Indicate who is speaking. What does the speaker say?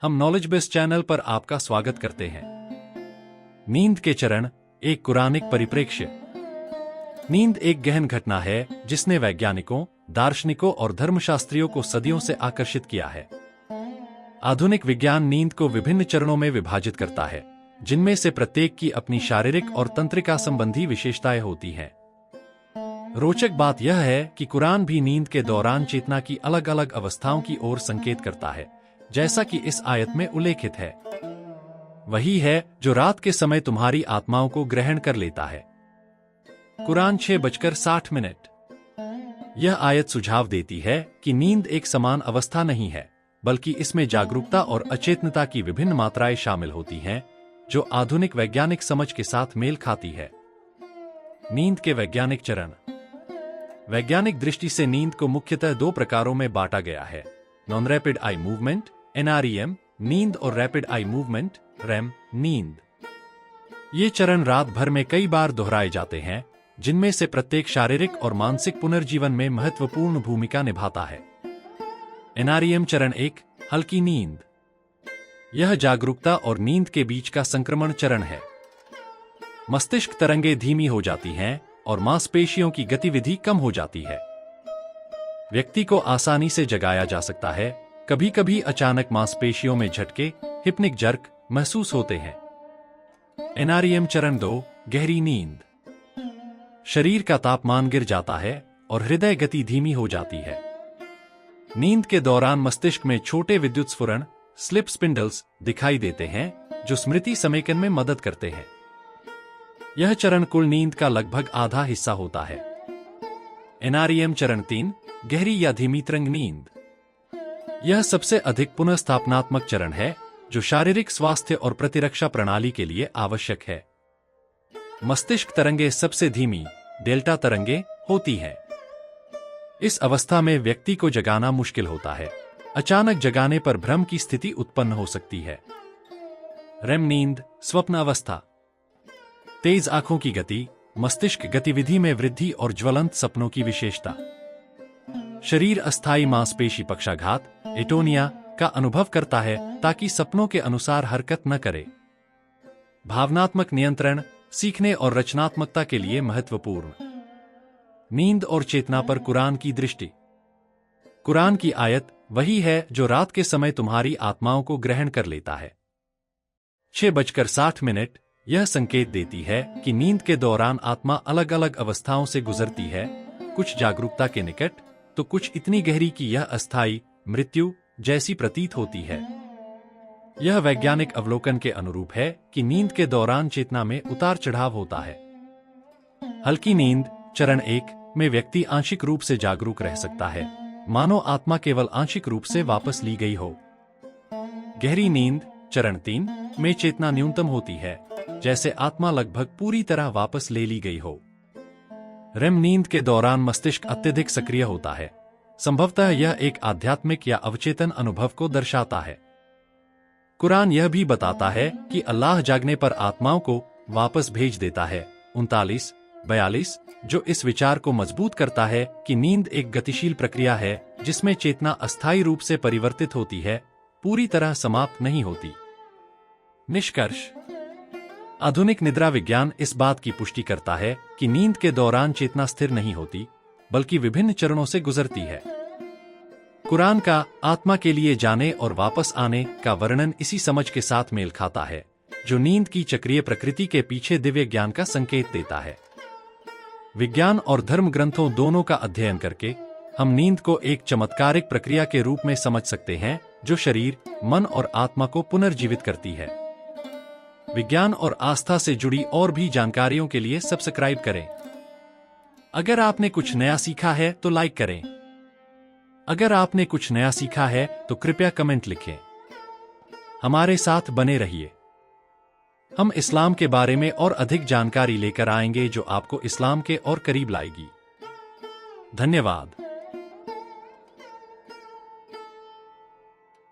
Speaker 1: हम knowledge base channel पर आपका स्वागत करते हैं। नींद के चरण, एक कुरानिक परिप्रेक्ष्य। नींद एक गहन घटना है जिसने वैज्ञानिकों, दार्शनिकों और धर्मशास्त्रियों को सदियों से आकर्षित किया है। आधुनिक विज्ञान नींद को विभिन्न चरणों में विभाजित करता है, जिनमें से प्रत्येक की अपनी शारीरिक और तंत्रिका संबंधी विशेषताएं होती हैं। रोचक बात यह है कि कुरान भी नींद के दौरान चेतना की अलग अलग अवस्थाओं की ओर संकेत करता है, जैसा कि इस आयत में उल्लेखित है। वही है जो रात के समय तुम्हारी आत्माओं को ग्रहण कर लेता है। कुरान 6:60। यह आयत सुझाव देती है कि नींद एक समान अवस्था नहीं है, बल्कि इसमें जागरूकता और अचेतनता की विभिन्न मात्राएं शामिल होती हैं, जो आधुनिक वैज्ञानिक समझ के साथ मेल खाती है। नींद के वैज्ञानिक चरण। वैज्ञानिक दृष्टि से नींद को मुख्यतः दो प्रकारों में बांटा गया है: non rapid eye movement (NREM) नींद और रैपिड आई मूवमेंट (REM) नींद। ये चरण रात भर में कई बार दोहराए जाते हैं, जिनमें से प्रत्येक शारीरिक और मानसिक पुनर्जीवन में महत्वपूर्ण भूमिका निभाता है। NREM चरण 1, हल्की नींद। यह जागरूकता और नींद के बीच का संक्रमण चरण है। मस्तिष्क तरंगें धीमी हो जाती हैं और मांसपेशियों की गतिविधि कम हो जाती है। व्यक्ति को आसानी से जगाया जा सकता है। कभी कभी अचानक मांसपेशियों में झटके, हिप्निक जर्क महसूस होते हैं। NREM चरण 2, गहरी नींद। शरीर का तापमान गिर जाता है और हृदय गति धीमी हो जाती है। नींद के दौरान मस्तिष्क में छोटे विद्युत स्फुरण, स्लिप स्पिंडल्स दिखाई देते हैं, जो स्मृति समेकन में मदद करते हैं। यह चरण कुल नींद का लगभग आधा हिस्सा होता है। NREM चरण 3, गहरी या धीमी तरंग नींद। यह सबसे अधिक पुनर्स्थापनात्मक चरण है, जो शारीरिक स्वास्थ्य और प्रतिरक्षा प्रणाली के लिए आवश्यक है। मस्तिष्क तरंगें सबसे धीमी, डेल्टा तरंगें होती हैं। इस अवस्था में व्यक्ति को जगाना मुश्किल होता है। अचानक जगाने पर भ्रम की स्थिति उत्पन्न हो सकती है। REM नींद, स्वप्न अवस्था। तेज आंखों की गति, मस्तिष्क गतिविधि में वृद्धि और ज्वलंत सपनों की विशेषता। शरीर अस्थायी मांसपेशी पक्षाघात, एटोनिया का अनुभव करता है ताकि सपनों के अनुसार हरकत न करे। भावनात्मक नियंत्रण, सीखने और रचनात्मकता के लिए महत्वपूर्ण। नींद और चेतना पर कुरान की दृष्टि। कुरान की आयत वही है जो रात के समय तुम्हारी आत्माओं को ग्रहण कर लेता है। 6:60 यह संकेत देती है कि नींद के दौरान आत्मा अलग अलग अवस्थाओं से गुजरती है, कुछ जागरूकता के निकट, तो कुछ इतनी गहरी कि यह अस्थायी मृत्यु जैसी प्रतीत होती है। यह वैज्ञानिक अवलोकन के अनुरूप है कि नींद के दौरान चेतना में उतार चढ़ाव होता है। हल्की नींद चरण 1 में व्यक्ति आंशिक रूप से जागरूक रह सकता है, मानो आत्मा केवल आंशिक रूप से वापस ली गई हो। गहरी नींद चरण 3 में चेतना न्यूनतम होती है, जैसे आत्मा लगभग पूरी तरह वापस ले ली गई हो। REM नींद के दौरान मस्तिष्क अत्यधिक सक्रिय होता है। संभवतः यह एक आध्यात्मिक या अवचेतन अनुभव को दर्शाता है। कुरान यह भी बताता है कि अल्लाह जागने पर आत्माओं को वापस भेज देता है। 39-42, जो इस विचार को मजबूत करता है कि नींद एक गतिशील प्रक्रिया है जिसमें चेतना अस्थायी रूप से परिवर्तित होती है, पूरी तरह समाप्त नहीं होती। निष्कर्ष। आधुनिक निद्रा विज्ञान इस बात की पुष्टि करता है कि नींद के दौरान चेतना स्थिर नहीं होती, बल्कि विभिन्न चरणों से गुजरती है। कुरान का आत्मा के लिए जाने और वापस आने का वर्णन इसी समझ के साथ मेल खाता है, जो नींद की चक्रीय प्रकृति के पीछे दिव्य ज्ञान का संकेत देता है। विज्ञान और धर्म ग्रंथों दोनों का अध्ययन करके हम नींद को एक चमत्कारिक प्रक्रिया के रूप में समझ सकते हैं, जो शरीर, मन और आत्मा को पुनर्जीवित करती है। विज्ञान और आस्था से जुड़ी और भी जानकारियों के लिए सब्सक्राइब करें। अगर आपने कुछ नया सीखा है तो लाइक करें। अगर आपने कुछ नया सीखा है तो कृपया कमेंट लिखें। हमारे साथ बने रहिए। हम इस्लाम के बारे में और अधिक जानकारी लेकर आएंगे जो आपको इस्लाम के और करीब लाएगी। धन्यवाद।